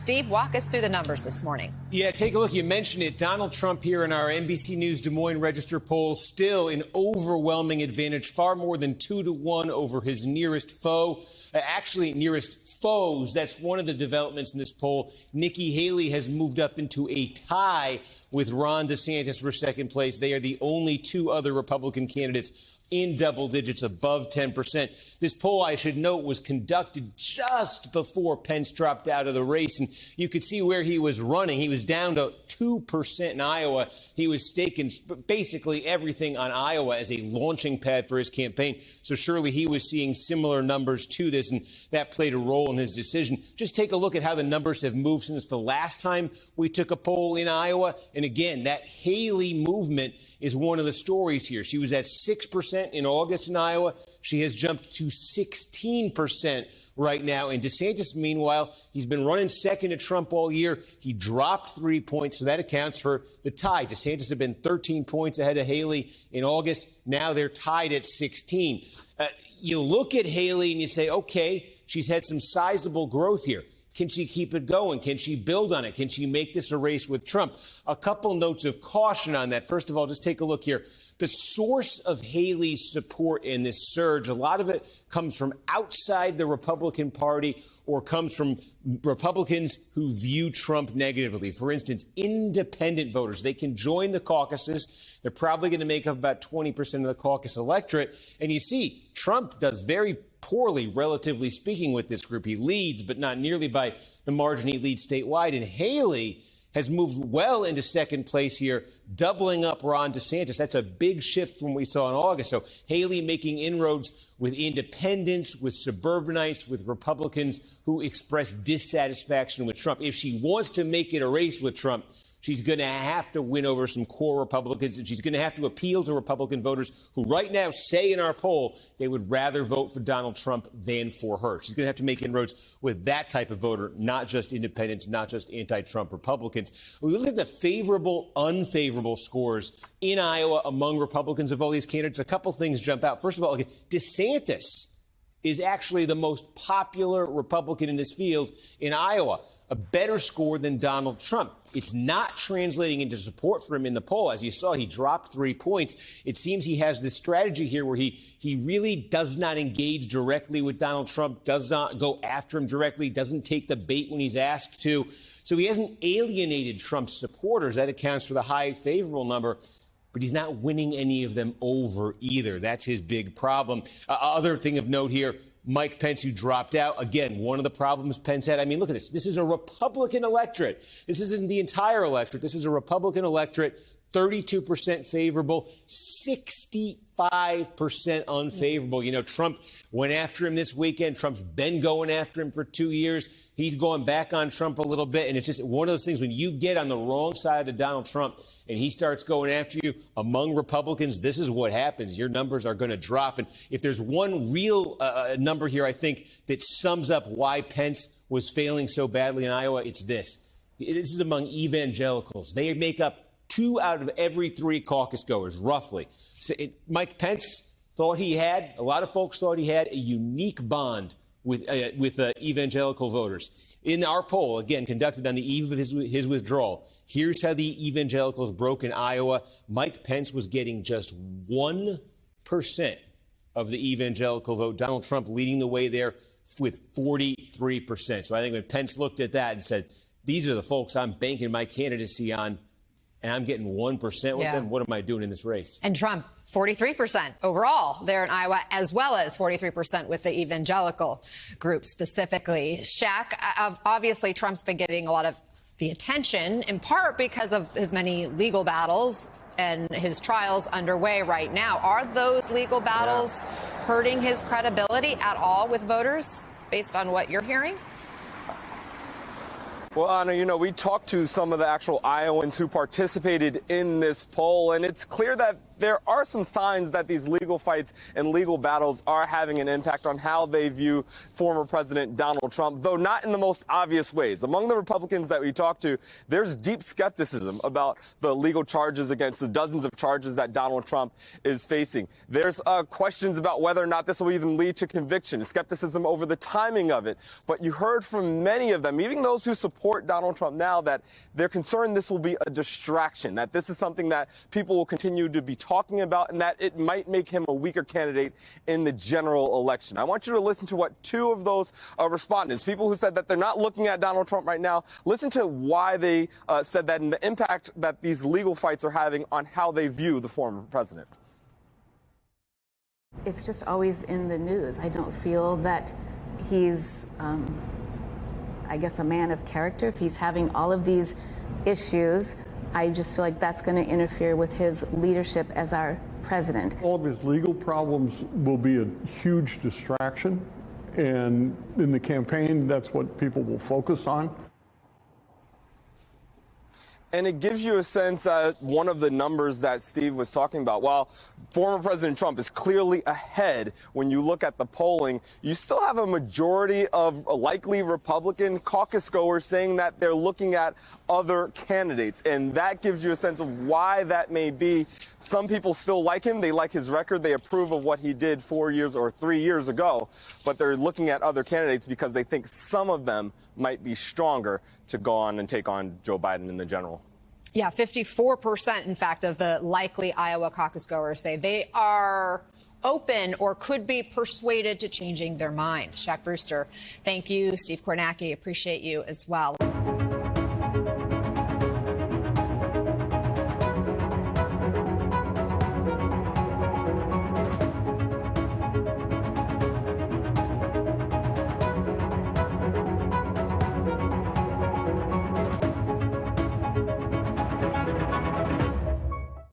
Steve, walk us through the numbers this morning. Yeah, take a look. You mentioned it. Donald Trump here in our NBC News Des Moines Register poll, still an overwhelming advantage, far more than 2-1 over his nearest foe. Actually, nearest foes. That's one of the developments in this poll. Nikki Haley has moved up into a tie with Ron DeSantis for second place. They are the only two other Republican candidates in double digits, above 10%. This poll, I should note, was conducted just before Pence dropped out of the race. And you could see where he was running. He was down to 2% in Iowa. He was staking basically everything on Iowa as a launching pad for his campaign. So surely he was seeing similar numbers to this, and that played a role in his decision. Just take a look at how the numbers have moved since the last time we took a poll in Iowa. And again, that Haley movement is one of the stories here. She was at 6% in August in Iowa. She has jumped to 16% right now. And DeSantis, meanwhile, he's been running second to Trump all year. He dropped 3 points, so that accounts for the tie. DeSantis had been 13 points ahead of Haley in August. Now they're tied at 16. You look at Haley and you say, okay, she's had some sizable growth here. Can she keep it going? Can she build on it? Can she make this a race with Trump? A couple notes of caution on that. First of all, just take a look here. The source of Haley's support in this surge, a lot of it comes from outside the Republican Party or comes from Republicans who view Trump negatively. For instance, independent voters. They can join the caucuses. They're probably going to make up about 20% of the caucus electorate. And you see, Trump does very poorly, relatively speaking, with this group. He leads, but not nearly by the margin he leads statewide. And Haley has moved well into second place here, doubling up Ron DeSantis. That's a big shift from what we saw in August. So Haley making inroads with independents, with suburbanites, with Republicans who express dissatisfaction with Trump. If she wants to make it a race with Trump, she's going to have to win over some core Republicans, and she's going to have to appeal to Republican voters who right now say in our poll they would rather vote for Donald Trump than for her. She's going to have to make inroads with that type of voter, not just independents, not just anti-Trump Republicans. We look at the favorable, unfavorable scores in Iowa among Republicans of all these candidates. A couple things jump out. First of all, DeSantis is actually the most popular Republican in this field in Iowa, a better score than Donald Trump. It's not translating into support for him in the poll. As you saw, he dropped 3 points. It seems he has this strategy here where he really does not engage directly with Donald Trump, does not go after him directly, doesn't take the bait when he's asked to. So he hasn't alienated Trump's supporters. That accounts for the high favorable number. But he's not winning any of them over either. That's his big problem. Other thing of note here, Mike Pence, who dropped out. Again, one of the problems Pence had. I mean, look at this. This is a Republican electorate. This isn't the entire electorate. This is a Republican electorate, 32% favorable, 65% unfavorable. You know, Trump went after him this weekend. Trump's been going after him for 2 years. He's going back on Trump a little bit. And it's just one of those things when you get on the wrong side of Donald Trump and he starts going after you among Republicans, this is what happens. Your numbers are going to drop. And if there's one real number here, I think, that sums up why Pence was failing so badly in Iowa, it's this. This is among evangelicals. They make up 2 out of every 3 caucus goers, roughly. So Mike Pence thought he had, a lot of folks thought he had a unique bond with evangelical voters. In our poll, again, conducted on the eve of his withdrawal, here's how the evangelicals broke in Iowa. Mike Pence was getting just 1% of the evangelical vote. Donald Trump leading the way there with 43%. So I think when Pence looked at that and said, these are the folks I'm banking my candidacy on, and I'm getting 1% with them, what am I doing in this race? And Trump, 43% overall there in Iowa, as well as 43% with the evangelical group specifically. Shaq, obviously Trump's been getting a lot of the attention, in part because of his many legal battles and his trials underway right now. Are those legal battles hurting his credibility at all with voters, based on what you're hearing? Well, Anna, you know, we talked to some of the actual Iowans who participated in this poll, and it's clear that there are some signs that these legal fights and legal battles are having an impact on how they view former President Donald Trump, though not in the most obvious ways. Among the Republicans that we talked to, there's deep skepticism about the legal charges against the dozens of charges that Donald Trump is facing. There's questions about whether or not this will even lead to conviction, skepticism over the timing of it. But you heard from many of them, even those who support Donald Trump now, that they're concerned this will be a distraction, that this is something that people will continue to be talking about, and that it might make him a weaker candidate in the general election. I want you to listen to what two of those respondents, people who said that they're not looking at Donald Trump right now, listen to why they said that and the impact that these legal fights are having on how they view the former president. It's just always in the news. I don't feel that he's, I guess, a man of character. If he's having all of these issues, I just feel like that's going to interfere with his leadership as our president. All of his legal problems will be a huge distraction, and in the campaign, that's what people will focus on. And it gives you a sense, one of the numbers that Steve was talking about, while former President Trump is clearly ahead when you look at the polling, you still have a majority of likely Republican caucus goers saying that they're looking at other candidates. And that gives you a sense of why that may be. Some people still like him. They like his record. They approve of what he did 4 years or 3 years ago. But they're looking at other candidates because they think some of them might be stronger to go on and take on Joe Biden in the general. Yeah, 54%, in fact, of the likely Iowa caucus goers say they are open or could be persuaded to changing their mind. Shaq Brewster, thank you. Steve Kornacki, appreciate you as well.